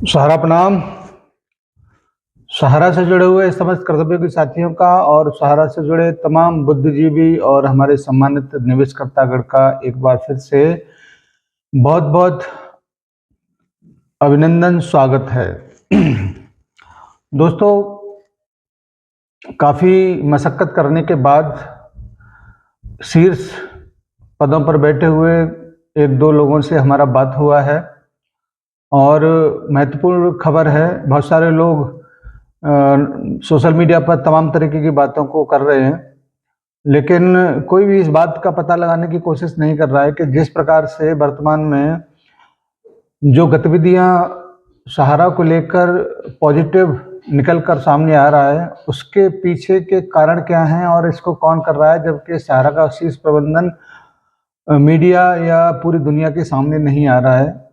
सहारा प्रणाम। सहारा से जुड़े हुए समस्त कर्तव्य के साथियों का और सहारा से जुड़े तमाम बुद्धिजीवी और हमारे सम्मानित निवेशकर्तागण का एक बार फिर से बहुत बहुत अभिनंदन, स्वागत है। दोस्तों, काफ़ी मशक्क़त करने के बाद शीर्ष पदों पर बैठे हुए एक दो लोगों से हमारा बात हुआ है और महत्वपूर्ण खबर है। बहुत सारे लोग सोशल मीडिया पर तमाम तरीके की बातों को कर रहे हैं, लेकिन कोई भी इस बात का पता लगाने की कोशिश नहीं कर रहा है कि जिस प्रकार से वर्तमान में जो गतिविधियां सहारा को लेकर पॉजिटिव निकल कर सामने आ रहा है, उसके पीछे के कारण क्या हैं और इसको कौन कर रहा है, जबकि सहारा का शीर्ष प्रबंधन मीडिया या पूरी दुनिया के सामने नहीं आ रहा है।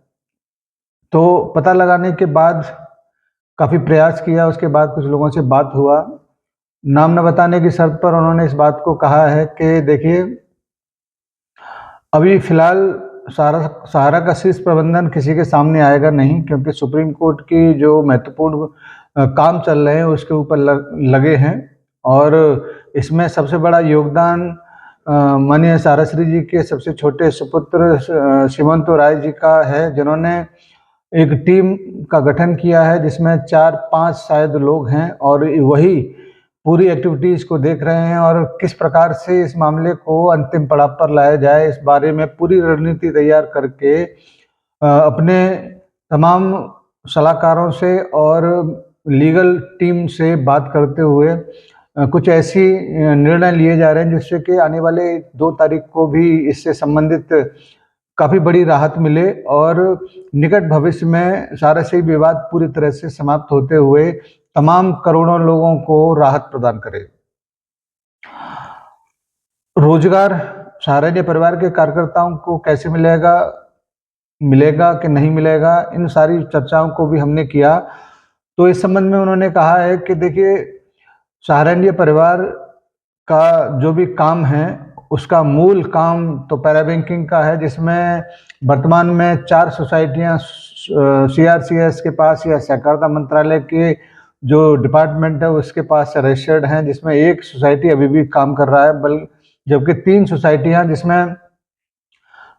तो पता लगाने के बाद काफ़ी प्रयास किया, उसके बाद कुछ लोगों से बात हुआ। नाम न बताने की शर्त पर उन्होंने इस बात को कहा है कि देखिए, अभी फ़िलहाल सहारा का शीर्ष प्रबंधन किसी के सामने आएगा नहीं, क्योंकि सुप्रीम कोर्ट की जो महत्वपूर्ण काम चल रहे हैं उसके ऊपर लगे हैं। और इसमें सबसे बड़ा योगदान माननीय साराश्री जी के सबसे छोटे सुपुत्र श्रीमंतो राय जी का है, जिन्होंने एक टीम का गठन किया है जिसमें 4-5 शायद लोग हैं और वही पूरी एक्टिविटीज़ को देख रहे हैं और किस प्रकार से इस मामले को अंतिम पड़ाव पर लाया जाए, इस बारे में पूरी रणनीति तैयार करके अपने तमाम सलाहकारों से और लीगल टीम से बात करते हुए कुछ ऐसी निर्णय लिए जा रहे हैं जिससे कि आने वाले 2 तारीख को भी इससे संबंधित काफ़ी बड़ी राहत मिले और निकट भविष्य में सारा से विवाद पूरी तरह से समाप्त होते हुए तमाम करोड़ों लोगों को राहत प्रदान करे। रोजगार सहारा परिवार के कार्यकर्ताओं को कैसे मिलेगा कि नहीं मिलेगा, इन सारी चर्चाओं को भी हमने किया। तो इस संबंध में उन्होंने कहा है कि देखिए, सहारा परिवार का जो भी काम है उसका मूल काम तो पैरा बैंकिंग का है, जिसमें वर्तमान में 4 सोसाइटियाँ CRCS के पास या सहकारिता मंत्रालय के जो डिपार्टमेंट है उसके पास रजिस्टर्ड हैं, जिसमें एक सोसाइटी अभी भी काम कर रहा है, जबकि 3 सोसाइटियाँ जिसमें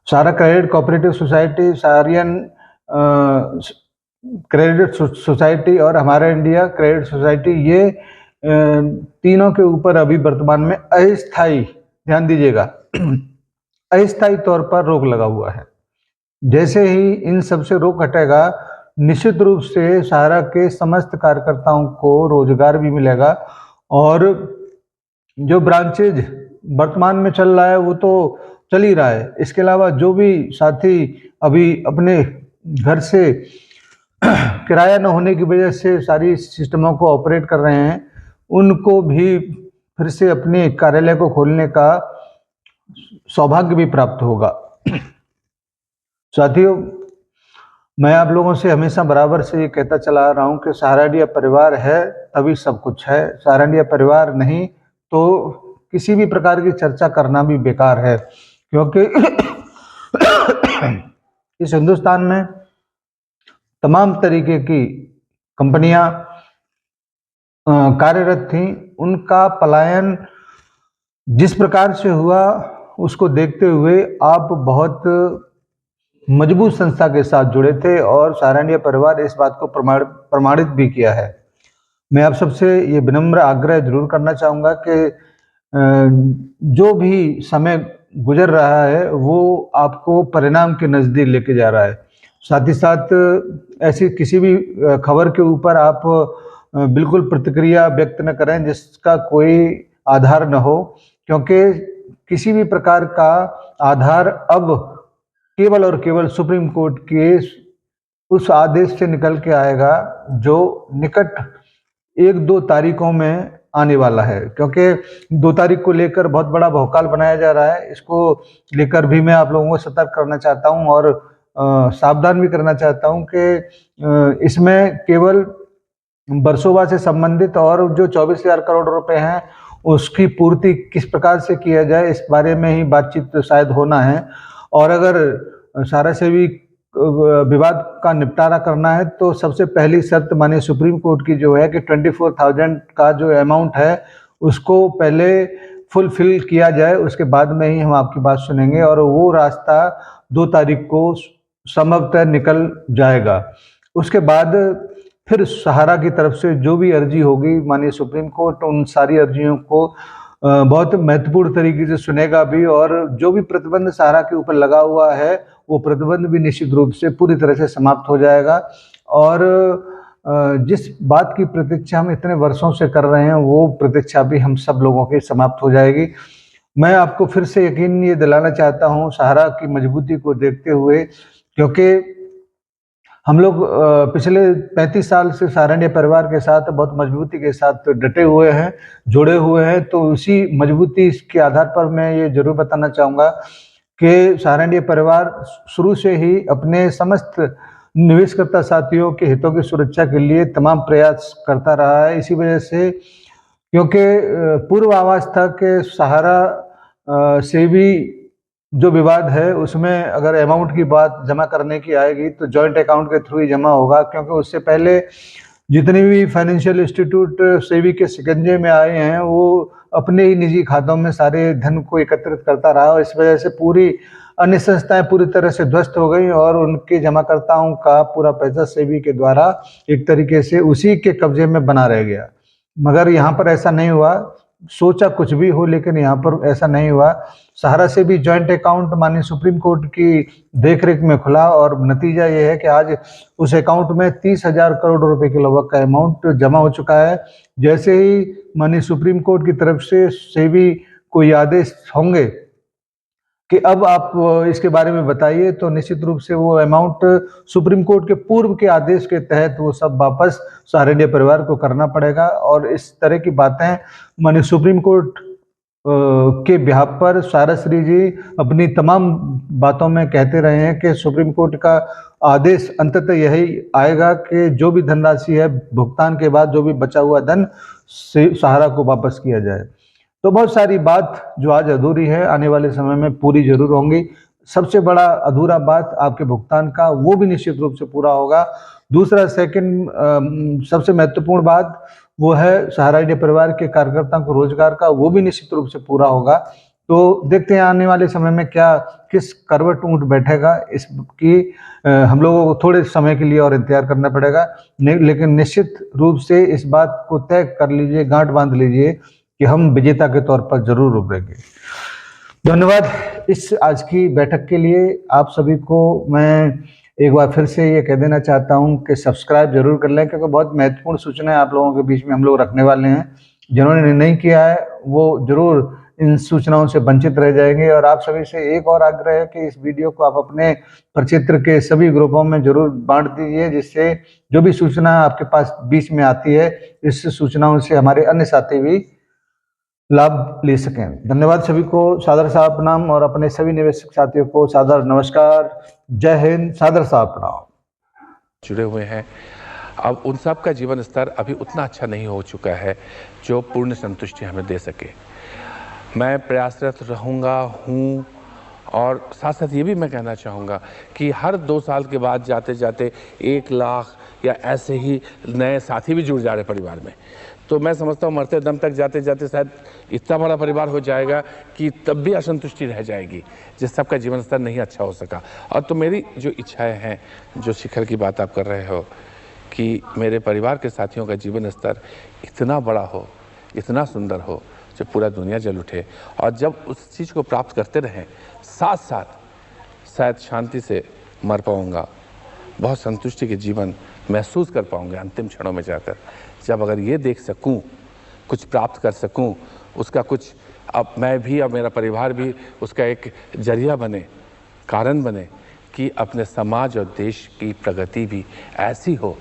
Sahara credit cooperative society, Saharayan credit society और हमारा इंडिया क्रेडिट सोसाइटी, ये तीनों के ऊपर अभी वर्तमान में अस्थायी, ध्यान दीजिएगा, अस्थायी तौर पर रोक लगा हुआ है। जैसे ही इन सब से रोक हटेगा, निश्चित रूप से सहारा के समस्त कार्यकर्ताओं को रोजगार भी मिलेगा और जो ब्रांचेज वर्तमान में चल रहा है वो तो चल ही रहा है। इसके अलावा जो भी साथी अभी अपने घर से किराया न होने की वजह से सारी सिस्टमों को ऑपरेट कर रहे हैं, उनको भी फिर से अपने कार्यालय को खोलने का सौभाग्य भी प्राप्त होगा। साथियों, मैं आप लोगों से हमेशा बराबर से ये कहता चला आ रहा हूँ कि सहारा परिवार है तभी सब कुछ है। सहारा परिवार नहीं तो किसी भी प्रकार की चर्चा करना भी बेकार है, क्योंकि इस हिंदुस्तान में तमाम तरीके की कंपनियां कार्यरत थीं। उनका पलायन जिस प्रकार से हुआ उसको देखते हुए आप बहुत मजबूत संस्था के साथ जुड़े थे और सहारा परिवार इस बात को प्रमाणित भी किया है। मैं आप सबसे ये विनम्र आग्रह जरूर करना चाहूँगा कि जो भी समय गुजर रहा है वो आपको परिणाम के नज़दीक लेके जा रहा है। साथ ही साथ ऐसी किसी भी खबर के ऊपर आप बिल्कुल प्रतिक्रिया व्यक्त न करें जिसका कोई आधार न हो, क्योंकि किसी भी प्रकार का आधार अब केवल और केवल सुप्रीम कोर्ट के उस आदेश से निकल के आएगा जो निकट 1-2 तारीखों में आने वाला है, क्योंकि 2 तारीख को लेकर बहुत बड़ा भौकाल बनाया जा रहा है। इसको लेकर भी मैं आप लोगों को सतर्क करना चाहता हूं और सावधान भी करना चाहता हूं कि इसमें केवल बरसोबा से संबंधित और जो 24,000 करोड़ रुपए हैं उसकी पूर्ति किस प्रकार से किया जाए, इस बारे में ही बातचीत शायद होना है। और अगर सहारा सेवी विवाद का निपटारा करना है तो सबसे पहली शर्त माननीय सुप्रीम कोर्ट की जो है कि 24,000 का जो अमाउंट है उसको पहले फुलफिल किया जाए, उसके बाद में ही हम आपकी बात सुनेंगे और वो रास्ता 2 तारीख को संभवतः निकल जाएगा। उसके बाद फिर सहारा की तरफ से जो भी अर्जी होगी माननीय सुप्रीम कोर्ट उन सारी अर्जियों को बहुत महत्वपूर्ण तरीके से सुनेगा भी और जो भी प्रतिबंध सहारा के ऊपर लगा हुआ है वो प्रतिबंध भी निश्चित रूप से पूरी तरह से समाप्त हो जाएगा और जिस बात की प्रतीक्षा हम इतने वर्षों से कर रहे हैं वो प्रतीक्षा भी हम सब लोगों की समाप्त हो जाएगी। मैं आपको फिर से यकीन ये दिलाना चाहता हूँ सहारा की मजबूती को देखते हुए, क्योंकि हम लोग पिछले 35 साल से सहारनीय परिवार के साथ बहुत मजबूती के साथ डटे हुए हैं, जुड़े हुए हैं। तो उसी मजबूती के आधार पर मैं ये जरूर बताना चाहूँगा कि सहारनीय परिवार शुरू से ही अपने समस्त निवेशकर्ता साथियों के हितों की सुरक्षा के लिए तमाम प्रयास करता रहा है। इसी वजह से क्योंकि पूर्व आवाज था कि सहारा से भी जो विवाद है उसमें अगर अमाउंट की बात जमा करने की आएगी तो जॉइंट अकाउंट के थ्रू ही जमा होगा, क्योंकि उससे पहले जितनी भी फाइनेंशियल इंस्टीट्यूट सेबी के शिकंजे में आए हैं वो अपने ही निजी खातों में सारे धन को एकत्रित करता रहा और इस वजह से पूरी अन्य संस्थाएं पूरी तरह से ध्वस्त हो गई और उनके जमाकर्ताओं का पूरा पैसा सेबी के द्वारा एक तरीके से उसी के कब्जे में बना रह गया। मगर यहाँ पर ऐसा नहीं हुआ, सोचा कुछ भी हो लेकिन यहाँ पर ऐसा नहीं हुआ। सहारा से भी जॉइंट अकाउंट माननीय सुप्रीम कोर्ट की देखरेख में खुला और नतीजा ये है कि आज उस अकाउंट में 30,000 करोड़ रुपए के लगभग का अमाउंट जमा हो चुका है। जैसे ही माननीय सुप्रीम कोर्ट की तरफ से सेबी कोई आदेश होंगे कि अब आप इसके बारे में बताइए तो निश्चित रूप से वो अमाउंट सुप्रीम कोर्ट के पूर्व के आदेश के तहत वो सब वापस सहारनीय परिवार को करना पड़ेगा। और इस तरह की बातें माननीय सुप्रीम कोर्ट के बिहाफ पर साराश्री जी अपनी तमाम बातों में कहते रहे हैं कि सुप्रीम कोर्ट का आदेश अंततः यही आएगा कि जो भी धनराशि है भुगतान के बाद जो भी बचा हुआ धन सहारा को वापस किया जाए। तो बहुत सारी बात जो आज अधूरी है आने वाले समय में पूरी जरूर होंगी। सबसे बड़ा अधूरा बात आपके भुगतान का वो भी निश्चित रूप से पूरा होगा। दूसरा सेकंड सबसे महत्वपूर्ण बात वो है सहारनीय परिवार के कार्यकर्ताओं को रोजगार का, वो भी निश्चित रूप से पूरा होगा। तो देखते हैं आने वाले समय में क्या किस करवट ऊंट बैठेगा, इसकी हम लोगों को थोड़े समय के लिए और इंतजार करना पड़ेगा, लेकिन निश्चित रूप से इस बात को तय कर लीजिए, गांठ बांध लीजिए कि हम विजेता के तौर पर जरूर उभरेंगे। धन्यवाद इस आज की बैठक के लिए। आप सभी को मैं एक बार फिर से ये कह देना चाहता हूं कि सब्सक्राइब जरूर कर लें, क्योंकि बहुत महत्वपूर्ण सूचनाएं आप लोगों के बीच में हम लोग रखने वाले हैं। जिन्होंने नहीं किया है वो जरूर इन सूचनाओं से वंचित रह जाएंगे। और आप सभी से एक और आग्रह है कि इस वीडियो को आप अपने प्रक्षेत्र के सभी ग्रुपों में जरूर बांट दीजिए, जिससे जो भी सूचना आपके पास बीच में आती है इस सूचनाओं से हमारे अन्य साथी भी लाभ ले सकें। धन्यवाद सभी को, सादर साहब प्रणाम और अपने सभी निवेशक साथियों को सादर नमस्कार। जय हिंद, सादर साहब प्रणाम। जुड़े हुए हैं, अब उन सब का जीवन स्तर अभी उतना अच्छा नहीं हो चुका है जो पूर्ण संतुष्टि हमें दे सके। मैं प्रयासरत रहूँगा हूँ और साथ साथ ये भी मैं कहना चाहूँगा कि हर 2 साल के बाद जाते जाते 1 लाख या ऐसे ही नए साथी भी जुड़ जा रहे परिवार में। तो मैं समझता हूँ मरते दम तक जाते जाते शायद इतना बड़ा परिवार हो जाएगा कि तब भी असंतुष्टि रह जाएगी, जिस सबका जीवन स्तर नहीं अच्छा हो सका। और तो मेरी जो इच्छाएं हैं, जो शिखर की बात आप कर रहे हो कि मेरे परिवार के साथियों का जीवन स्तर इतना बड़ा हो, इतना सुंदर हो, जो पूरा दुनिया जल उठे। और जब उस चीज़ को प्राप्त करते रहें साथ साथ शायद शांति से मर पाऊँगा, बहुत संतुष्टि के जीवन महसूस कर पाऊँगे अंतिम क्षणों में जाकर। जब अगर ये देख सकूं, कुछ प्राप्त कर सकूं, उसका कुछ अब मैं भी और मेरा परिवार भी उसका एक जरिया बने, कारण बने कि अपने समाज और देश की प्रगति भी ऐसी हो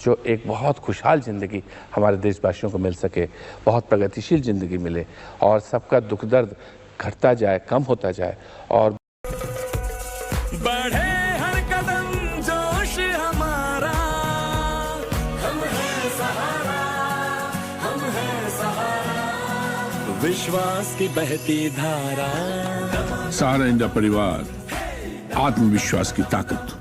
जो एक बहुत खुशहाल ज़िंदगी हमारे देशवासियों को मिल सके, बहुत प्रगतिशील ज़िंदगी मिले और सबका दुख दर्द घटता जाए, कम होता जाए और बढ़े हर कदम जोश हमारा, हम हैं सहारा, हम हैं सहारा, विश्वास की बहती धारा। सहारा इंडिया परिवार, आत्मविश्वास की ताकत।